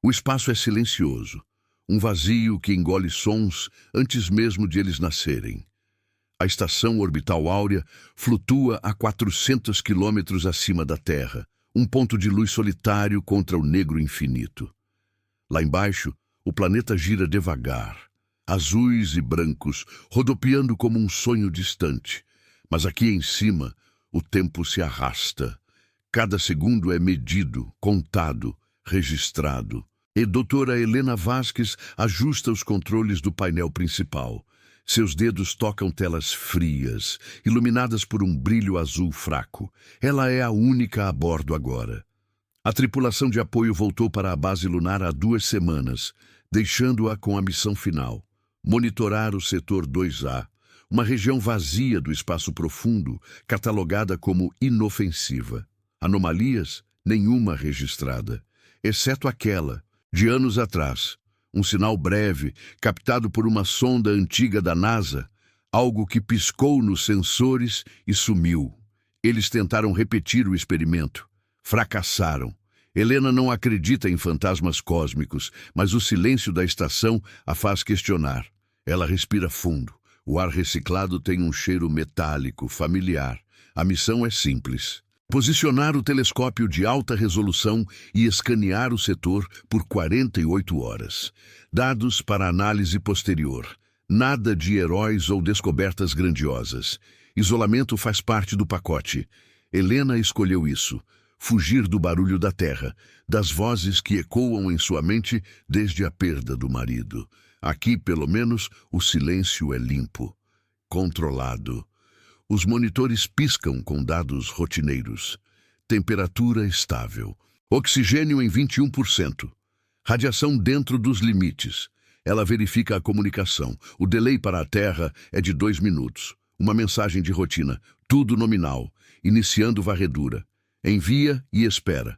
O espaço é silencioso, um vazio que engole sons antes mesmo de eles nascerem. A estação orbital áurea flutua a 400 quilômetros acima da Terra, um ponto de luz solitário contra o negro infinito. Lá embaixo, o planeta gira devagar, azuis e brancos, rodopiando como um sonho distante. Mas aqui em cima, o tempo se arrasta. Cada segundo é medido, contado, registrado. E doutora Helena Vasquez ajusta os controles do painel principal. Seus dedos tocam telas frias, iluminadas por um brilho azul fraco. Ela é a única a bordo agora. A tripulação de apoio voltou para a base lunar há 2 semanas, deixando-a com a missão final: monitorar o setor 2A, uma região vazia do espaço profundo, catalogada como inofensiva. Anomalias? Nenhuma registrada, exceto aquela, de anos atrás. Um sinal breve, captado por uma sonda antiga da NASA, algo que piscou nos sensores e sumiu. Eles tentaram repetir o experimento. Fracassaram. Helena não acredita em fantasmas cósmicos, mas o silêncio da estação a faz questionar. Ela respira fundo. O ar reciclado tem um cheiro metálico, familiar. A missão é simples: posicionar o telescópio de alta resolução e escanear o setor por 48 horas. Dados para análise posterior. Nada de heróis ou descobertas grandiosas. Isolamento faz parte do pacote. Helena escolheu isso. Fugir do barulho da Terra, das vozes que ecoam em sua mente desde a perda do marido. Aqui, pelo menos, o silêncio é limpo, controlado. Os monitores piscam com dados rotineiros. Temperatura estável. Oxigênio em 21%. Radiação dentro dos limites. Ela verifica a comunicação. O delay para a Terra é de 2 minutos. Uma mensagem de rotina. Tudo nominal. Iniciando varredura. Envia e espera.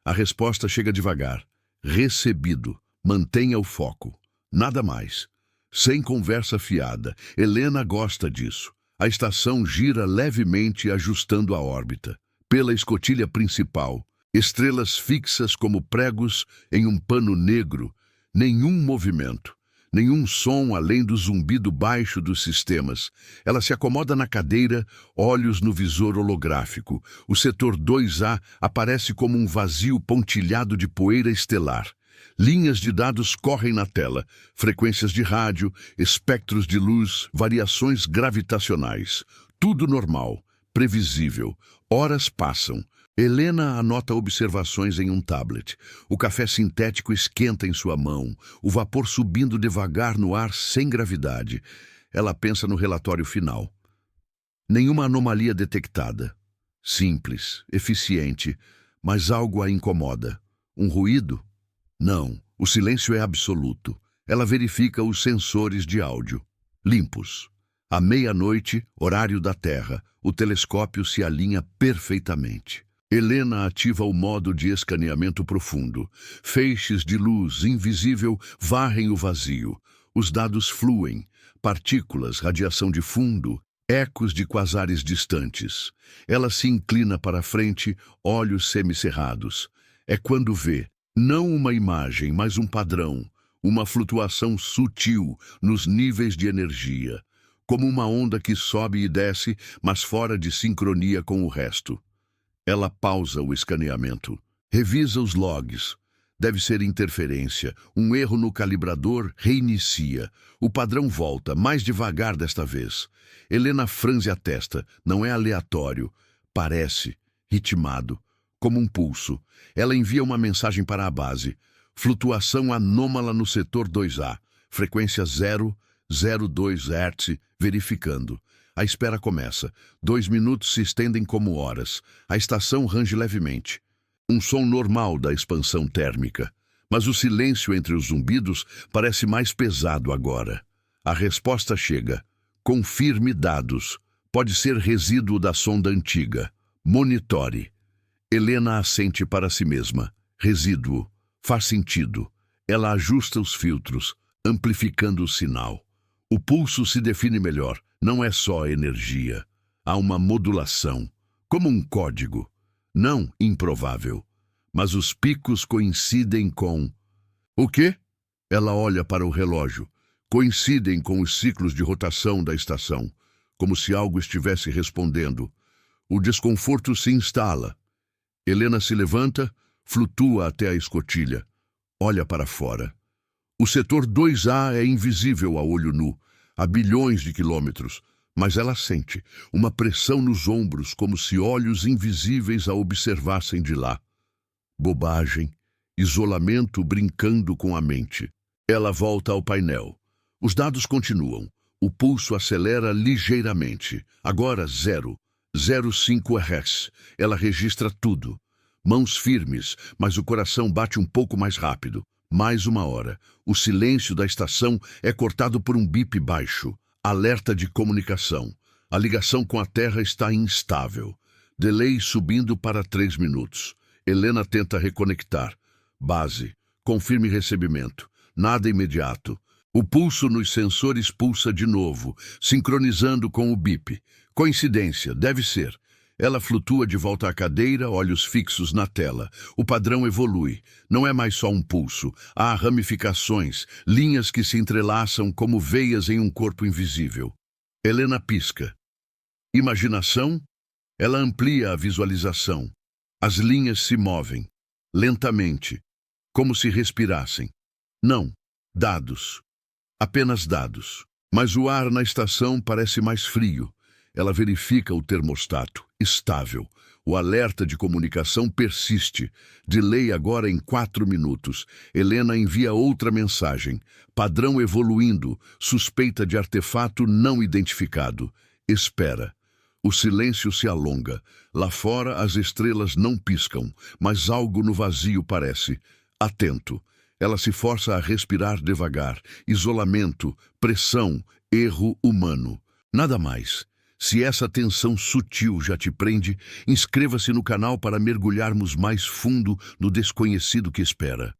A resposta chega devagar. Recebido. Mantenha o foco. Nada mais. Sem conversa fiada. Helena gosta disso. A estação gira levemente, ajustando a órbita. Pela escotilha principal, estrelas fixas como pregos em um pano negro. Nenhum movimento, nenhum som além do zumbido baixo dos sistemas. Ela se acomoda na cadeira, olhos no visor holográfico. O setor 2A aparece como um vazio pontilhado de poeira estelar. Linhas de dados correm na tela, frequências de rádio, espectros de luz, variações gravitacionais. Tudo normal, previsível. Horas passam. Helena anota observações em um tablet. O café sintético esquenta em sua mão, o vapor subindo devagar no ar sem gravidade. Ela pensa no relatório final. Nenhuma anomalia detectada. Simples, eficiente, mas algo a incomoda. Um ruído? Não, o silêncio é absoluto. Ela verifica os sensores de áudio. Limpos. À meia-noite, horário da Terra, o telescópio se alinha perfeitamente. Helena ativa o modo de escaneamento profundo. Feixes de luz invisível varrem o vazio. Os dados fluem. Partículas, radiação de fundo, ecos de quasares distantes. Ela se inclina para a frente, olhos semicerrados. É quando vê. Não uma imagem, mas um padrão, uma flutuação sutil nos níveis de energia, como uma onda que sobe e desce, mas fora de sincronia com o resto. Ela pausa o escaneamento, revisa os logs. Deve ser interferência, um erro no calibrador, reinicia. O padrão volta, mais devagar desta vez. Helena franze a testa, não é aleatório, parece ritmado. Como um pulso, ela envia uma mensagem para a base. Flutuação anômala no setor 2A. Frequência 0,02 Hz, verificando. A espera começa. 2 minutos se estendem como horas. A estação range levemente. Um som normal da expansão térmica. Mas o silêncio entre os zumbidos parece mais pesado agora. A resposta chega. Confirme dados. Pode ser resíduo da sonda antiga. Monitore. Helena assente para si mesma. Resíduo. Faz sentido. Ela ajusta os filtros, amplificando o sinal. O pulso se define melhor. Não é só energia. Há uma modulação, como um código. Não improvável. Mas os picos coincidem com O quê? Ela olha para o relógio. Coincidem com os ciclos de rotação da estação, como se algo estivesse respondendo. O desconforto se instala. Helena se levanta, flutua até a escotilha. Olha para fora. O setor 2A é invisível a olho nu, a bilhões de quilômetros, mas ela sente uma pressão nos ombros, como se olhos invisíveis a observassem de lá. Bobagem, isolamento brincando com a mente. Ela volta ao painel. Os dados continuam. O pulso acelera ligeiramente. Agora 0,05 Hz. Ela registra tudo. Mãos firmes, mas o coração bate um pouco mais rápido. Mais uma hora. O silêncio da estação é cortado por um bip baixo. Alerta de comunicação. A ligação com a Terra está instável. Delay subindo para 3 minutos. Helena tenta reconectar. Base. Confirme recebimento. Nada imediato. O pulso nos sensores pulsa de novo, sincronizando com o bip. Coincidência, deve ser. Ela flutua de volta à cadeira, olhos fixos na tela. O padrão evolui. Não é mais só um pulso. Há ramificações, linhas que se entrelaçam como veias em um corpo invisível. Helena pisca. Imaginação? Ela amplia a visualização. As linhas se movem, lentamente, como se respirassem. Não, dados. Apenas dados. Mas o ar na estação parece mais frio. Ela verifica o termostato, estável. O alerta de comunicação persiste. Delay agora em 4 minutos. Helena envia outra mensagem. Padrão evoluindo. Suspeita de artefato não identificado. Espera. O silêncio se alonga. Lá fora as estrelas não piscam, mas algo no vazio parece. Atento. Ela se força a respirar devagar. Isolamento, pressão, erro humano. Nada mais. Se essa tensão sutil já te prende, inscreva-se no canal para mergulharmos mais fundo no desconhecido que espera.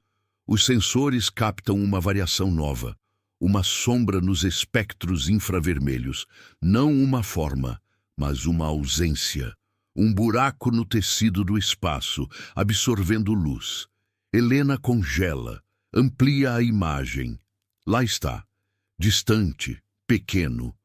Os sensores captam uma variação nova. Uma sombra nos espectros infravermelhos. Não uma forma, mas uma ausência. Um buraco no tecido do espaço, absorvendo luz. Helena congela, amplia a imagem. Lá está, distante, pequeno.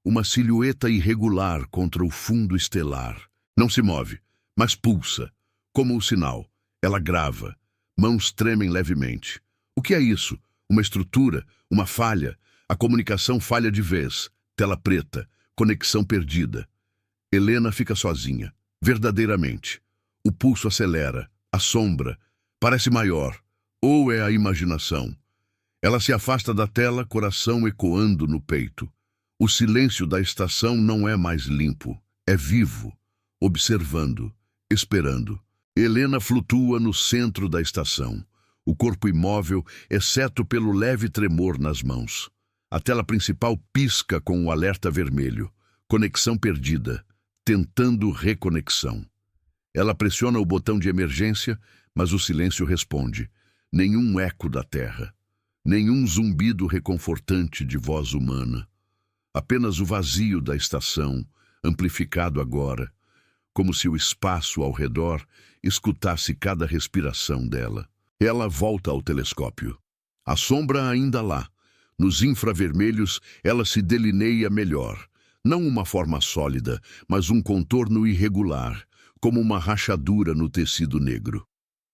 Uma silhueta irregular contra o fundo estelar. Não se move, mas pulsa. Como o sinal. Ela grava. Mãos tremem levemente. O que é isso? Uma estrutura? Uma falha? A comunicação falha de vez. Tela preta. Conexão perdida. Helena fica sozinha. Verdadeiramente. O pulso acelera. Assombra. Parece maior. Ou é a imaginação? Ela se afasta da tela, coração ecoando no peito. O silêncio da estação não é mais limpo. É vivo. Observando. Esperando. Helena flutua no centro da estação. O corpo imóvel, exceto pelo leve tremor nas mãos. A tela principal pisca com o alerta vermelho. Conexão perdida. Tentando reconexão. Ela pressiona o botão de emergência, mas o silêncio responde. Nenhum eco da terra. Nenhum zumbido reconfortante de voz humana. Apenas o vazio da estação, amplificado agora, como se o espaço ao redor escutasse cada respiração dela. Ela volta ao telescópio. A sombra ainda lá. Nos infravermelhos, ela se delineia melhor. Não uma forma sólida, mas um contorno irregular, como uma rachadura no tecido negro.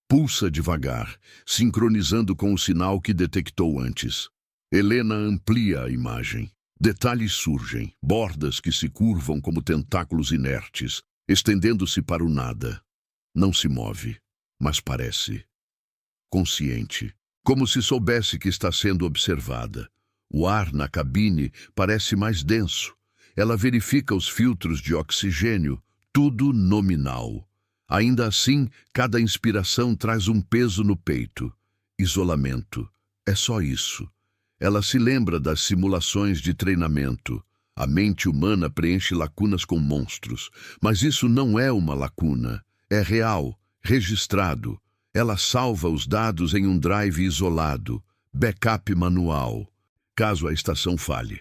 Pulsa devagar, sincronizando com o sinal que detectou antes. Helena amplia a imagem. Detalhes surgem, bordas que se curvam como tentáculos inertes, estendendo-se para o nada. Não se move, mas parece consciente, como se soubesse que está sendo observada. O ar na cabine parece mais denso. Ela verifica os filtros de oxigênio, tudo nominal. Ainda assim, cada inspiração traz um peso no peito. Isolamento. É só isso. Ela se lembra das simulações de treinamento. A mente humana preenche lacunas com monstros. Mas isso não é uma lacuna. É real, registrado. Ela salva os dados em um drive isolado. Backup manual. Caso a estação falhe.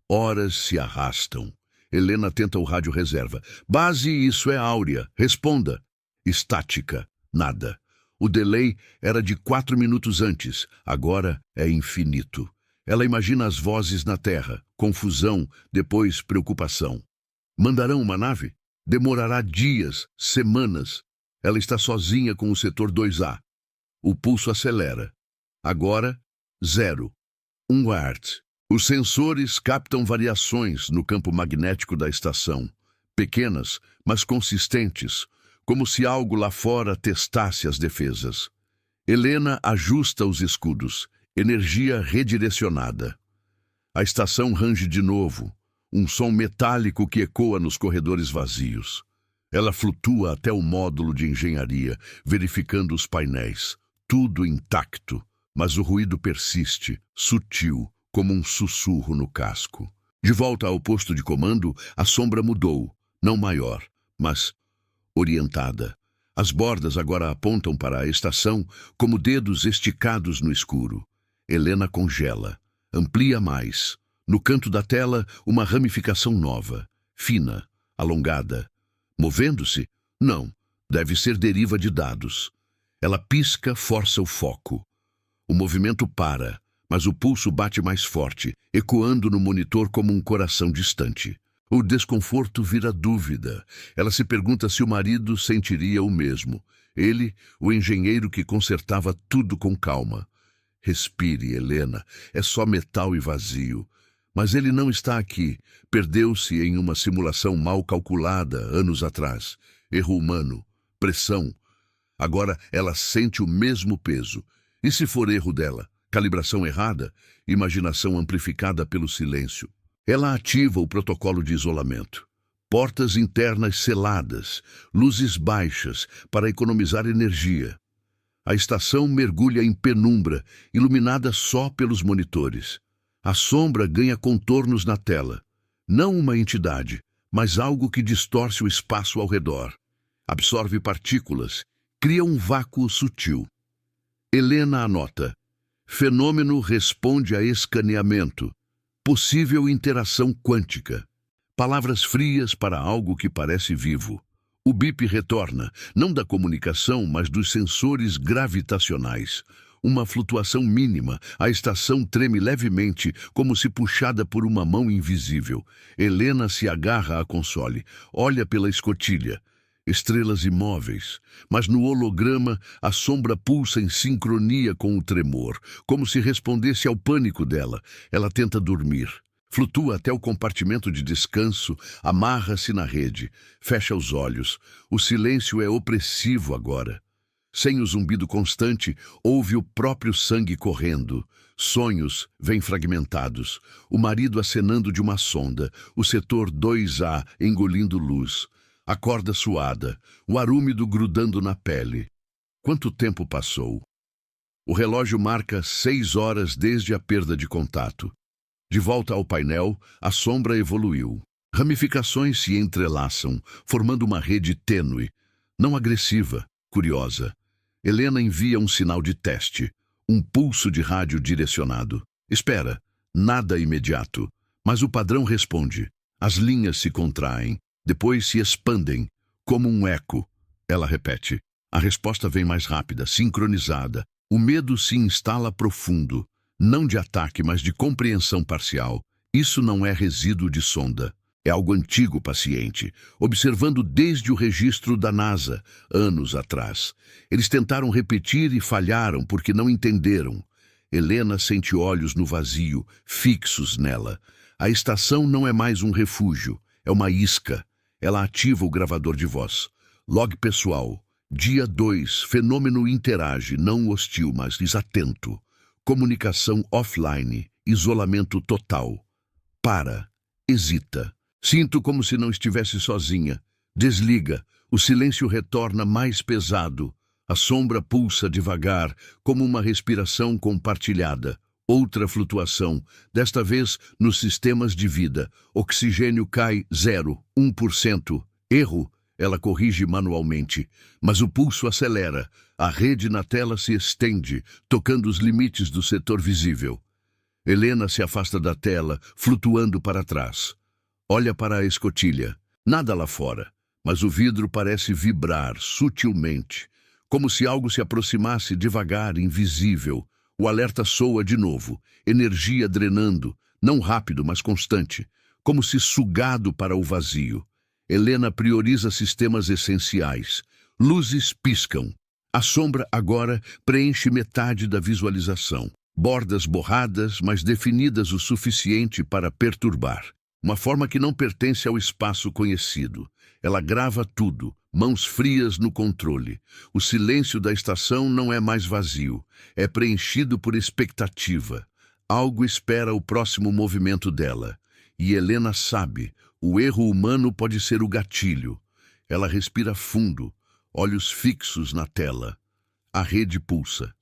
Horas se arrastam. Helena tenta o rádio reserva. Base, isso é Áurea. Responda. Estática. Nada. O delay era de 4 minutos antes, agora é infinito. Ela imagina as vozes na Terra, confusão, depois preocupação. Mandarão uma nave? Demorará dias, semanas. Ela está sozinha com o setor 2A. O pulso acelera. Agora, 0. 1 Hz. Os sensores captam variações no campo magnético da estação. Pequenas, mas consistentes, como se algo lá fora testasse as defesas. Helena ajusta os escudos. Energia redirecionada. A estação range de novo. Um som metálico que ecoa nos corredores vazios. Ela flutua até o módulo de engenharia, verificando os painéis. Tudo intacto, mas o ruído persiste, sutil, como um sussurro no casco. De volta ao posto de comando, a sombra mudou, não maior, mas orientada. As bordas agora apontam para a estação como dedos esticados no escuro. Helena congela, amplia mais. No canto da tela, uma ramificação nova, fina, alongada. Movendo-se? Não, deve ser deriva de dados. Ela pisca, força o foco. O movimento para, mas o pulso bate mais forte, ecoando no monitor como um coração distante. O desconforto vira dúvida. Ela se pergunta se o marido sentiria o mesmo. Ele, o engenheiro que consertava tudo com calma. Respire, Helena. É só metal e vazio. Mas ele não está aqui. Perdeu-se em uma simulação mal calculada anos atrás. Erro humano. Pressão. Agora ela sente o mesmo peso. E se for erro dela? Calibração errada? Imaginação amplificada pelo silêncio. Ela ativa o protocolo de isolamento. Portas internas seladas, luzes baixas para economizar energia. A estação mergulha em penumbra, iluminada só pelos monitores. A sombra ganha contornos na tela. Não uma entidade, mas algo que distorce o espaço ao redor. Absorve partículas, cria um vácuo sutil. Helena anota. Fenômeno responde a escaneamento. Possível interação quântica. Palavras frias para algo que parece vivo. O bip retorna, não da comunicação, mas dos sensores gravitacionais. Uma flutuação mínima, a estação treme levemente, como se puxada por uma mão invisível. Helena se agarra à console, olha pela escotilha. Estrelas imóveis, mas no holograma a sombra pulsa em sincronia com o tremor, como se respondesse ao pânico dela. Ela tenta dormir. Flutua até o compartimento de descanso, amarra-se na rede, fecha os olhos. O silêncio é opressivo agora. Sem o zumbido constante, ouve o próprio sangue correndo. Sonhos vêm fragmentados. O marido acenando de uma sonda, o setor 2A engolindo luz. A corda suada, o ar úmido grudando na pele. Quanto tempo passou? O relógio marca 6 horas desde a perda de contato. De volta ao painel, a sombra evoluiu. Ramificações se entrelaçam, formando uma rede tênue, não agressiva, curiosa. Helena envia um sinal de teste, um pulso de rádio direcionado. Espera, nada imediato, mas o padrão responde. As linhas se contraem. Depois se expandem, como um eco. Ela repete. A resposta vem mais rápida, sincronizada. O medo se instala profundo, não de ataque, mas de compreensão parcial. Isso não é resíduo de sonda. É algo antigo, paciente, observando desde o registro da NASA, anos atrás. Eles tentaram repetir e falharam porque não entenderam. Helena sente olhos no vazio, fixos nela. A estação não é mais um refúgio, é uma isca. Ela ativa o gravador de voz. Log pessoal. Dia 2. Fenômeno interage, não hostil, mas desatento. Comunicação offline. Isolamento total. Para. Hesita. Sinto como se não estivesse sozinha. Desliga. O silêncio retorna mais pesado. A sombra pulsa devagar, como uma respiração compartilhada. Outra flutuação, desta vez nos sistemas de vida. Oxigênio cai 0,1%. Erro, ela corrige manualmente. Mas o pulso acelera. A rede na tela se estende, tocando os limites do setor visível. Helena se afasta da tela, flutuando para trás. Olha para a escotilha. Nada lá fora, mas o vidro parece vibrar sutilmente, como se algo se aproximasse devagar, invisível. O alerta soa de novo, energia drenando, não rápido, mas constante, como se sugado para o vazio. Helena prioriza sistemas essenciais. Luzes piscam. A sombra agora preenche metade da visualização. Bordas borradas, mas definidas o suficiente para perturbar. Uma forma que não pertence ao espaço conhecido. Ela grava tudo, mãos frias no controle. O silêncio da estação não é mais vazio, é preenchido por expectativa. Algo espera o próximo movimento dela. E Helena sabe, o erro humano pode ser o gatilho. Ela respira fundo, olhos fixos na tela. A rede pulsa.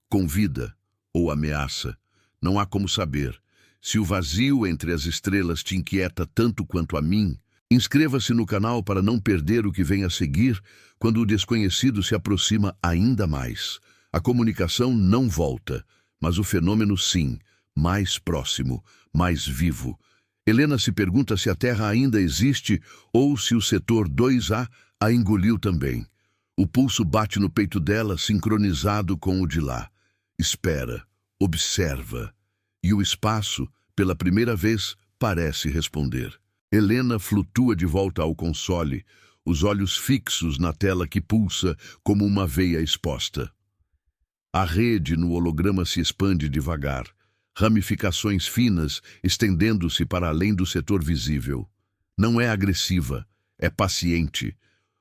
Convida ou ameaça. Não há como saber. Se o vazio entre as estrelas te inquieta tanto quanto a mim, inscreva-se no canal para não perder o que vem a seguir quando o desconhecido se aproxima ainda mais. A comunicação não volta, mas o fenômeno sim, mais próximo, mais vivo. Helena se pergunta se a Terra ainda existe ou se o setor 2A a engoliu também. O pulso bate no peito dela, sincronizado com o de lá. Espera, observa. E o espaço, pela primeira vez, parece responder. Helena flutua de volta ao console, os olhos fixos na tela que pulsa como uma veia exposta. A rede no holograma se expande devagar, ramificações finas estendendo-se para além do setor visível. Não é agressiva, é paciente,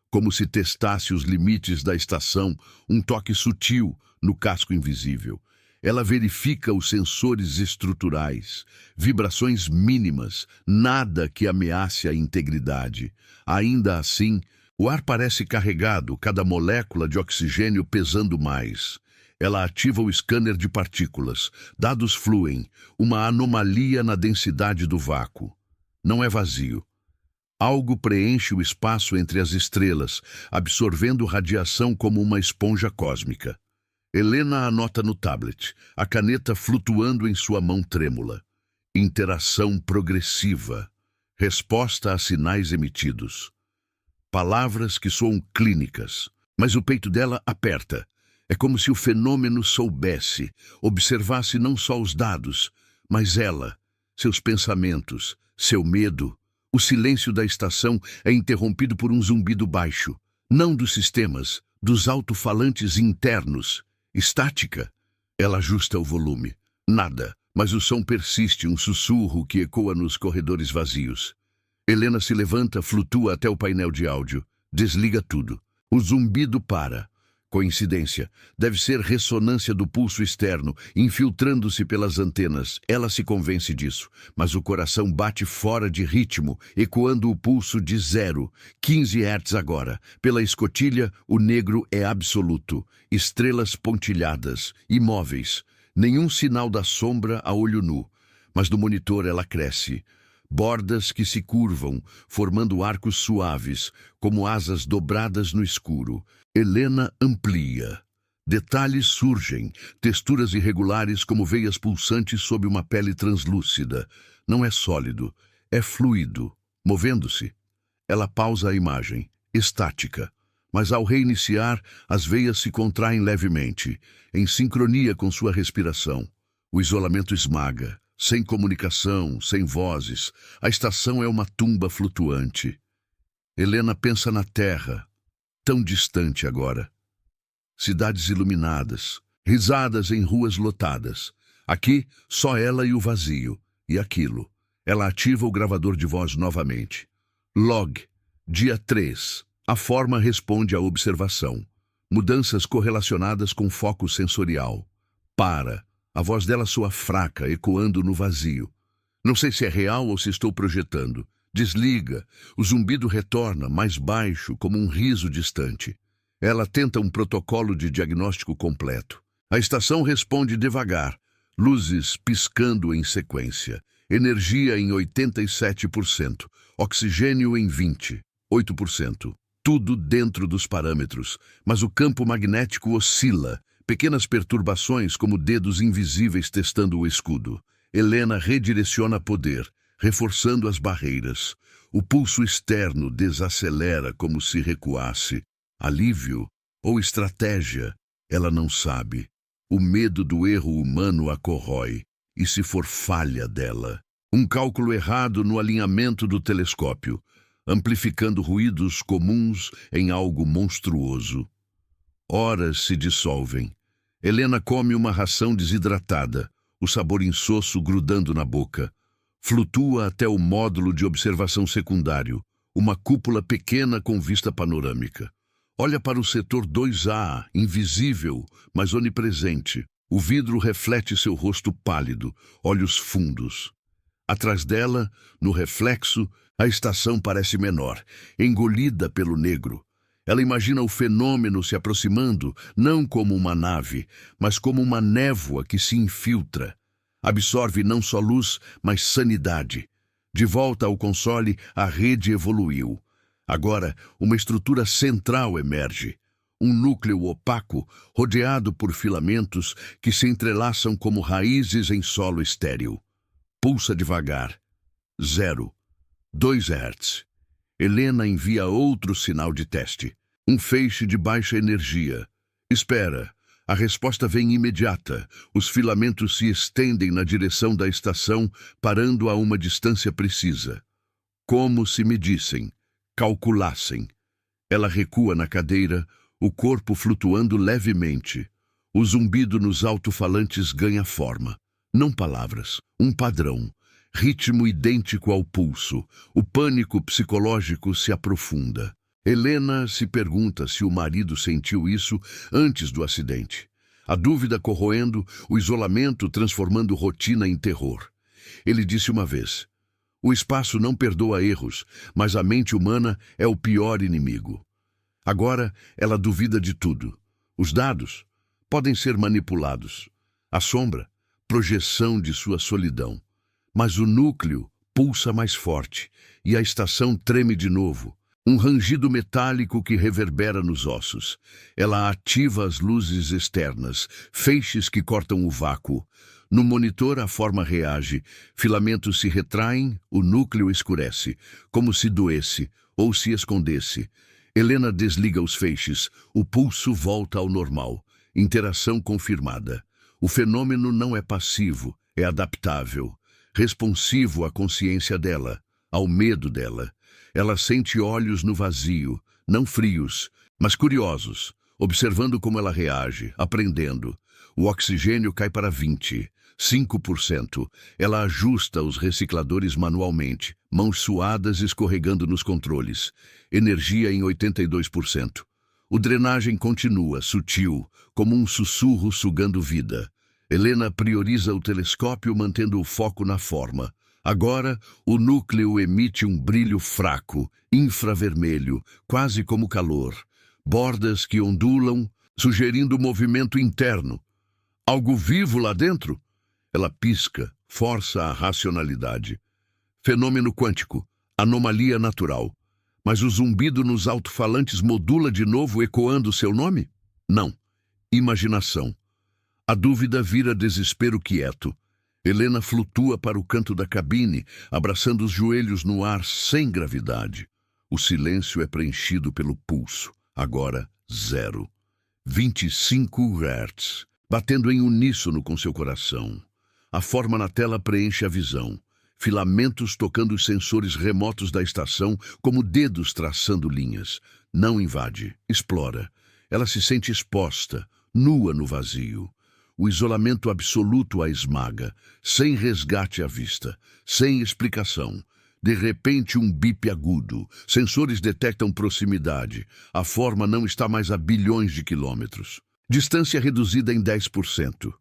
como se testasse os limites da estação, um toque sutil no casco invisível. Ela verifica os sensores estruturais, vibrações mínimas, nada que ameace a integridade. Ainda assim, o ar parece carregado, cada molécula de oxigênio pesando mais. Ela ativa o scanner de partículas. Dados fluem, uma anomalia na densidade do vácuo. Não é vazio. Algo preenche o espaço entre as estrelas, absorvendo radiação como uma esponja cósmica. Helena anota no tablet, a caneta flutuando em sua mão trêmula. Interação progressiva. Resposta a sinais emitidos. Palavras que soam clínicas, mas o peito dela aperta. É como se o fenômeno soubesse, observasse não só os dados, mas ela, seus pensamentos, seu medo. O silêncio da estação é interrompido por um zumbido baixo, não dos sistemas, dos alto-falantes internos. Estática. Ela ajusta o volume. Nada, mas o som persiste, um sussurro que ecoa nos corredores vazios. Helena se levanta, flutua até o painel de áudio. Desliga tudo. O zumbido para. Coincidência. Deve ser ressonância do pulso externo, infiltrando-se pelas antenas. Ela se convence disso, mas o coração bate fora de ritmo, ecoando o pulso de 0, 15 Hz agora. Pela escotilha, o negro é absoluto. Estrelas pontilhadas, imóveis. Nenhum sinal da sombra a olho nu, mas do monitor ela cresce. Bordas que se curvam, formando arcos suaves, como asas dobradas no escuro. Helena amplia. Detalhes surgem, texturas irregulares como veias pulsantes sob uma pele translúcida. Não é sólido, é fluido, movendo-se. Ela pausa a imagem, estática. Mas ao reiniciar, as veias se contraem levemente, em sincronia com sua respiração. O isolamento esmaga. Sem comunicação, sem vozes, a estação é uma tumba flutuante. Helena pensa na Terra, tão distante agora. Cidades iluminadas, risadas em ruas lotadas. Aqui, só ela e o vazio. E aquilo. Ela ativa o gravador de voz novamente. Log, dia 3. A forma responde à observação. Mudanças correlacionadas com foco sensorial. Para. A voz dela soa fraca, ecoando no vazio. Não sei se é real ou se estou projetando. Desliga. O zumbido retorna, mais baixo, como um riso distante. Ela tenta um protocolo de diagnóstico completo. A estação responde devagar, luzes piscando em sequência. Energia em 87%, oxigênio em 20%, 8%. Tudo dentro dos parâmetros, mas o campo magnético oscila. Pequenas perturbações como dedos invisíveis testando o escudo. Helena redireciona poder, reforçando as barreiras. O pulso externo desacelera como se recuasse. Alívio ou estratégia, ela não sabe. O medo do erro humano a corrói. E se for falha dela? Um cálculo errado no alinhamento do telescópio, amplificando ruídos comuns em algo monstruoso. Horas se dissolvem. Helena come uma ração desidratada, o sabor insosso grudando na boca. Flutua até o módulo de observação secundário, uma cúpula pequena com vista panorâmica. Olha para o setor 2A, invisível, mas onipresente. O vidro reflete seu rosto pálido, olhos fundos. Atrás dela, no reflexo, a estação parece menor, engolida pelo negro. Ela imagina o fenômeno se aproximando, não como uma nave, mas como uma névoa que se infiltra. Absorve não só luz, mas sanidade. De volta ao console, a rede evoluiu. Agora, uma estrutura central emerge. Um núcleo opaco, rodeado por filamentos que se entrelaçam como raízes em solo estéril. Pulsa devagar. 0. 2 Hz. Helena envia outro sinal de teste. Um feixe de baixa energia. Espera. A resposta vem imediata. Os filamentos se estendem na direção da estação, parando a uma distância precisa. Como se medissem, calculassem. Ela recua na cadeira, o corpo flutuando levemente. O zumbido nos alto-falantes ganha forma. Não palavras, um padrão. Ritmo idêntico ao pulso. O pânico psicológico se aprofunda. Helena se pergunta se o marido sentiu isso antes do acidente. A dúvida corroendo, o isolamento transformando rotina em terror. Ele disse uma vez: o espaço não perdoa erros, mas a mente humana é o pior inimigo. Agora, ela duvida de tudo. Os dados podem ser manipulados. A sombra, projeção de sua solidão. Mas o núcleo pulsa mais forte e a estação treme de novo. Um rangido metálico que reverbera nos ossos. Ela ativa as luzes externas, feixes que cortam o vácuo. No monitor a forma reage, filamentos se retraem, o núcleo escurece, como se doesse ou se escondesse. Helena desliga os feixes, o pulso volta ao normal. Interação confirmada. O fenômeno não é passivo, é adaptável. Responsivo à consciência dela, ao medo dela. Ela sente olhos no vazio, não frios, mas curiosos, observando como ela reage, aprendendo. O oxigênio cai para 20, 5%. Ela ajusta os recicladores manualmente, mãos suadas escorregando nos controles. Energia em 82%. O drenagem continua, sutil, como um sussurro sugando vida. Helena prioriza o telescópio, mantendo o foco na forma. Agora, o núcleo emite um brilho fraco, infravermelho, quase como calor. Bordas que ondulam, sugerindo movimento interno. Algo vivo lá dentro? Ela pisca, força a racionalidade. Fenômeno quântico, anomalia natural. Mas o zumbido nos alto-falantes modula de novo, ecoando seu nome? Não. Imaginação. A dúvida vira desespero quieto. Helena flutua para o canto da cabine, abraçando os joelhos no ar sem gravidade. O silêncio é preenchido pelo pulso. Agora, 0. 25 Hz, batendo em uníssono com seu coração. A forma na tela preenche a visão. Filamentos tocando os sensores remotos da estação, como dedos traçando linhas. Não invade, explora. Ela se sente exposta, nua no vazio. O isolamento absoluto a esmaga, sem resgate à vista, sem explicação. De repente, um bip agudo. Sensores detectam proximidade. A forma não está mais a bilhões de quilômetros. Distância reduzida em 10%.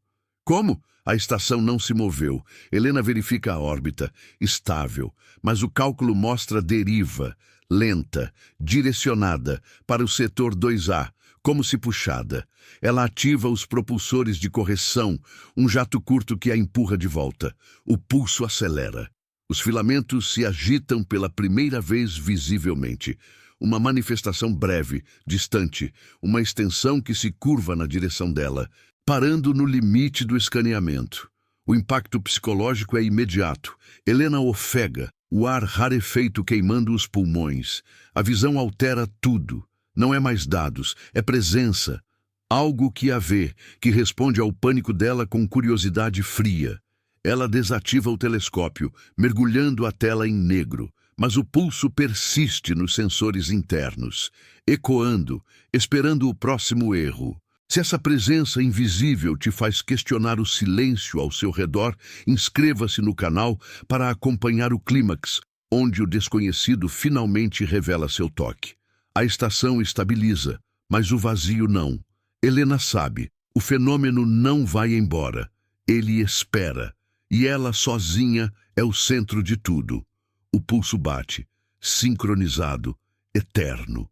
Como? A estação não se moveu. Helena verifica a órbita, estável, mas o cálculo mostra deriva, lenta, direcionada, para o setor 2A, como se puxada. Ela ativa os propulsores de correção, um jato curto que a empurra de volta. O pulso acelera. Os filamentos se agitam pela primeira vez visivelmente. Uma manifestação breve, distante, uma extensão que se curva na direção dela, parando no limite do escaneamento. O impacto psicológico é imediato. Helena ofega, o ar rarefeito queimando os pulmões. A visão altera tudo. Não é mais dados, é presença. Algo que a vê, que responde ao pânico dela com curiosidade fria. Ela desativa o telescópio, mergulhando a tela em negro, mas o pulso persiste nos sensores internos, ecoando, esperando o próximo erro. Se essa presença invisível te faz questionar o silêncio ao seu redor, inscreva-se no canal para acompanhar o clímax, onde o desconhecido finalmente revela seu toque. A estação estabiliza, mas o vazio não. Helena sabe, o fenômeno não vai embora. Ele espera, e ela sozinha é o centro de tudo. O pulso bate, sincronizado, eterno.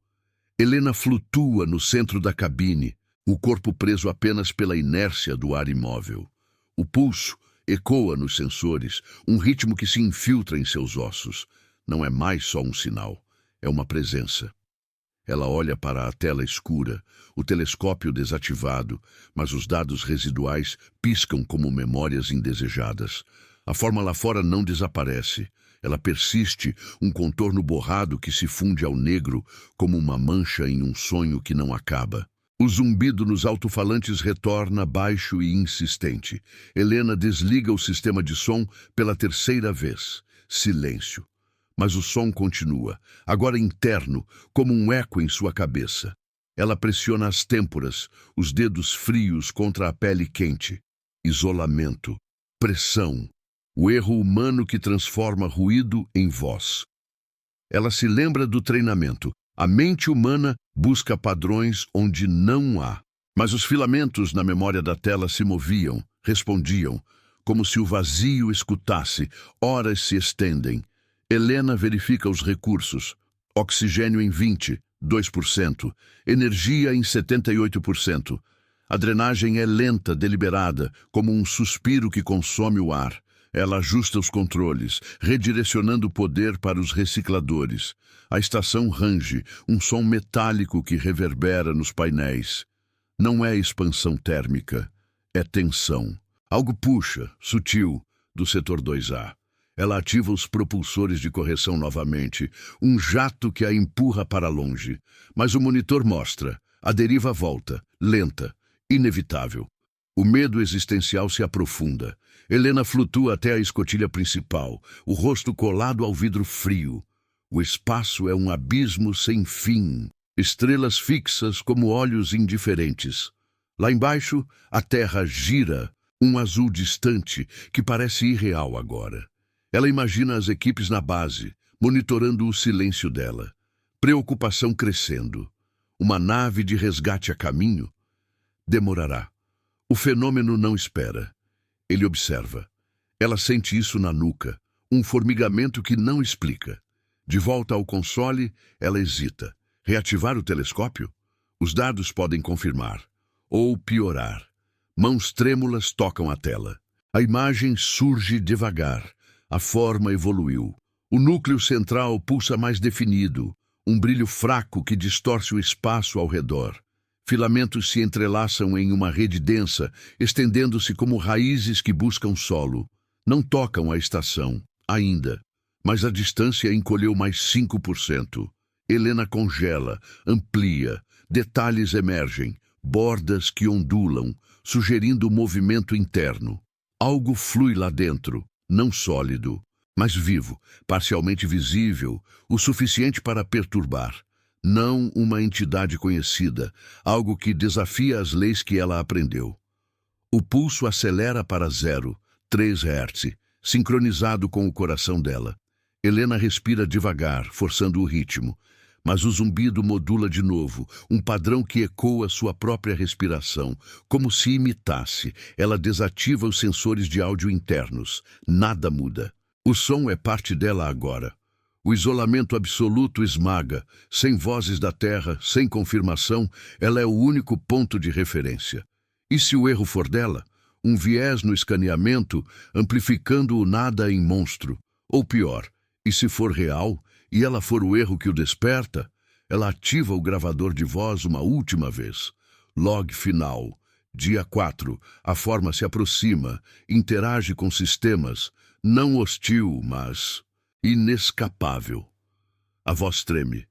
Helena flutua no centro da cabine, o corpo preso apenas pela inércia do ar imóvel. O pulso ecoa nos sensores, um ritmo que se infiltra em seus ossos. Não é mais só um sinal, é uma presença. Ela olha para a tela escura, o telescópio desativado, mas os dados residuais piscam como memórias indesejadas. A forma lá fora não desaparece. Ela persiste, um contorno borrado que se funde ao negro como uma mancha em um sonho que não acaba. O zumbido nos alto-falantes retorna baixo e insistente. Helena desliga o sistema de som pela terceira vez. Silêncio. Mas o som continua, agora interno, como um eco em sua cabeça. Ela pressiona as têmporas, os dedos frios contra a pele quente. Isolamento. Pressão. O erro humano que transforma ruído em voz. Ela se lembra do treinamento. A mente humana busca padrões onde não há. Mas os filamentos na memória da tela se moviam, respondiam, como se o vazio escutasse. Horas se estendem. Helena verifica os recursos. Oxigênio em 20, 2%. Energia em 78%. A drenagem é lenta, deliberada, como um suspiro que consome o ar. Ela ajusta os controles, redirecionando o poder para os recicladores. A estação range, um som metálico que reverbera nos painéis. Não é expansão térmica, é tensão. Algo puxa, sutil, do setor 2A. Ela ativa os propulsores de correção novamente, um jato que a empurra para longe. Mas o monitor mostra, a deriva volta, lenta, inevitável. O medo existencial se aprofunda. Helena flutua até a escotilha principal, o rosto colado ao vidro frio. O espaço é um abismo sem fim, estrelas fixas como olhos indiferentes. Lá embaixo, a terra gira, um azul distante que parece irreal agora. Ela imagina as equipes na base, monitorando o silêncio dela. Preocupação crescendo. Uma nave de resgate a caminho? Demorará. O fenômeno não espera. Ele observa. Ela sente isso na nuca, um formigamento que não explica. De volta ao console, ela hesita. Reativar o telescópio? Os dados podem confirmar. Ou piorar. Mãos trêmulas tocam a tela. A imagem surge devagar. A forma evoluiu. O núcleo central pulsa mais definido, um brilho fraco que distorce o espaço ao redor. Filamentos se entrelaçam em uma rede densa, estendendo-se como raízes que buscam solo. Não tocam a estação, ainda, mas a distância encolheu mais 5%. Helena congela, amplia, detalhes emergem, bordas que ondulam, sugerindo movimento interno. Algo flui lá dentro, não sólido, mas vivo, parcialmente visível, o suficiente para perturbar. Não uma entidade conhecida, algo que desafia as leis que ela aprendeu. O pulso acelera para 0, 3 Hz, sincronizado com o coração dela. Helena respira devagar, forçando o ritmo, mas o zumbido modula de novo, um padrão que ecoa sua própria respiração, como se imitasse. Ela desativa os sensores de áudio internos. Nada muda. O som é parte dela agora. O isolamento absoluto esmaga. Sem vozes da Terra, sem confirmação, ela é o único ponto de referência. E se o erro for dela? Um viés no escaneamento, amplificando o nada em monstro. Ou pior, e se for real, e ela for o erro que o desperta, ela ativa o gravador de voz uma última vez. Log final. Dia 4. A forma se aproxima, interage com sistemas, não hostil, mas inescapável. A voz treme.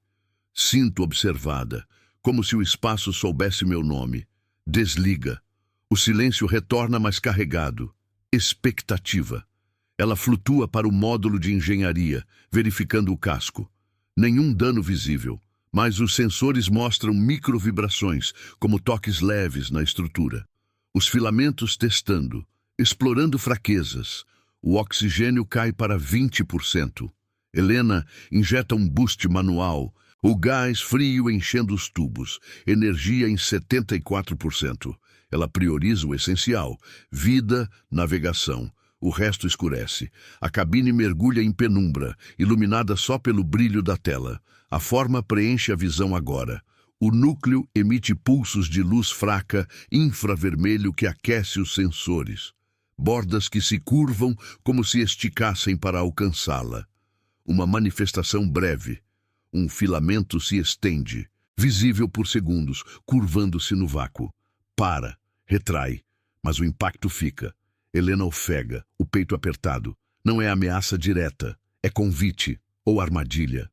Sinto observada. como se o espaço soubesse meu nome. Desliga. O silêncio retorna mais carregado. Expectativa. Ela flutua para o módulo de engenharia, verificando o casco. Nenhum dano visível, mas os sensores mostram microvibrações, como toques leves na estrutura. Os filamentos testando, explorando fraquezas. O oxigênio cai para 20%. Helena injeta um boost manual, o gás frio enchendo os tubos, energia em 74%. Ela prioriza o essencial, vida, navegação. O resto escurece. A cabine mergulha em penumbra, iluminada só pelo brilho da tela. A forma preenche a visão agora. O núcleo emite pulsos de luz fraca, infravermelho que aquece os sensores. Bordas que se curvam como se esticassem para alcançá-la. Uma manifestação breve. Um filamento se estende, visível por segundos, curvando-se no vácuo. Para, retrai, mas o impacto fica. Helena ofega, o peito apertado. Não é ameaça direta, é convite ou armadilha.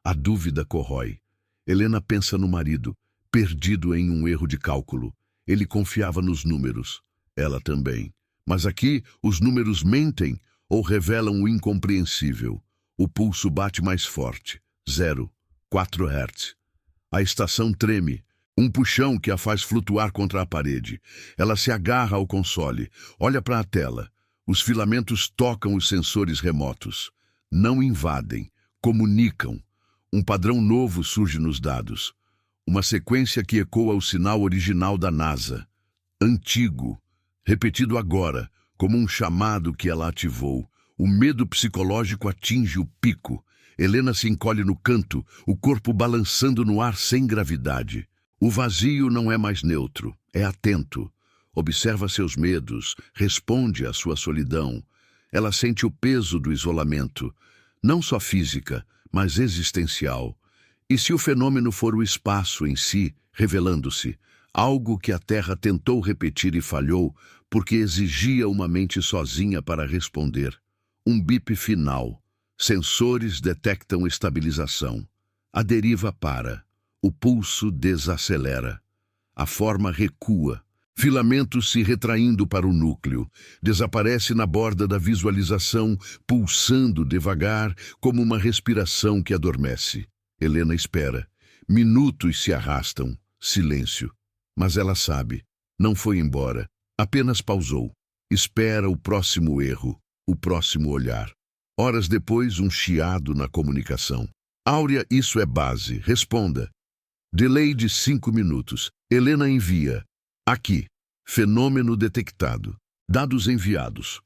A dúvida corrói. Helena pensa no marido, perdido em um erro de cálculo. Ele confiava nos números. Ela também. Mas aqui, os números mentem ou revelam o incompreensível. O pulso bate mais forte. 0,4 Hz. A estação treme. Um puxão que a faz flutuar contra a parede. Ela se agarra ao console, olha para a tela. Os filamentos tocam os sensores remotos. Não invadem, comunicam. Um padrão novo surge nos dados. Uma sequência que ecoa o sinal original da NASA. Antigo, repetido agora, como um chamado que ela ativou. O medo psicológico atinge o pico. Helena se encolhe no canto, o corpo balançando no ar sem gravidade. O vazio não é mais neutro, é atento. Observa seus medos, responde à sua solidão. Ela sente o peso do isolamento, não só física, mas existencial. E se o fenômeno for o espaço em si, revelando-se, algo que a Terra tentou repetir e falhou, porque exigia uma mente sozinha para responder. Um bip final. Sensores detectam estabilização. A deriva para. O pulso desacelera. A forma recua. Filamentos se retraindo para o núcleo. Desaparece na borda da visualização, pulsando devagar, como uma respiração que adormece. Helena espera. Minutos se arrastam. Silêncio. Mas ela sabe. Não foi embora. Apenas pausou. Espera o próximo erro, o próximo olhar. Horas depois, um chiado na comunicação. Áurea, isso é base. Responda. Delay de 5 minutos. Helena envia. Aqui. Fenômeno detectado. Dados enviados.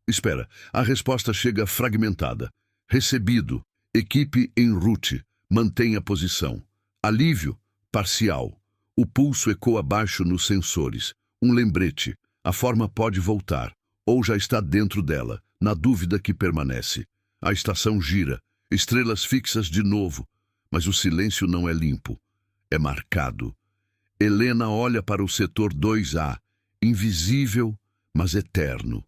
Espera. A resposta chega fragmentada. Recebido. Equipe en route. Mantenha posição. Alívio. Parcial. O pulso ecoa baixo nos sensores. Um lembrete. A forma pode voltar. Ou já está dentro dela, na dúvida que permanece. A estação gira. Estrelas fixas de novo. Mas o silêncio não é limpo. É marcado. Helena olha para o setor 2A, invisível, mas eterno.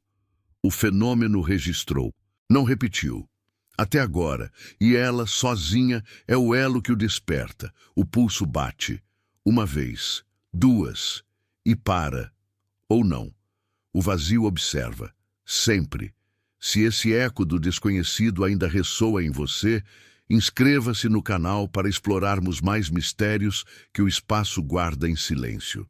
O fenômeno registrou. Não repetiu. Até agora. E ela, sozinha, é o elo que o desperta. O pulso bate. Uma vez. 2. E para. Ou não. O vazio observa. Sempre. Se esse eco do desconhecido ainda ressoa em você, inscreva-se no canal para explorarmos mais mistérios que o espaço guarda em silêncio.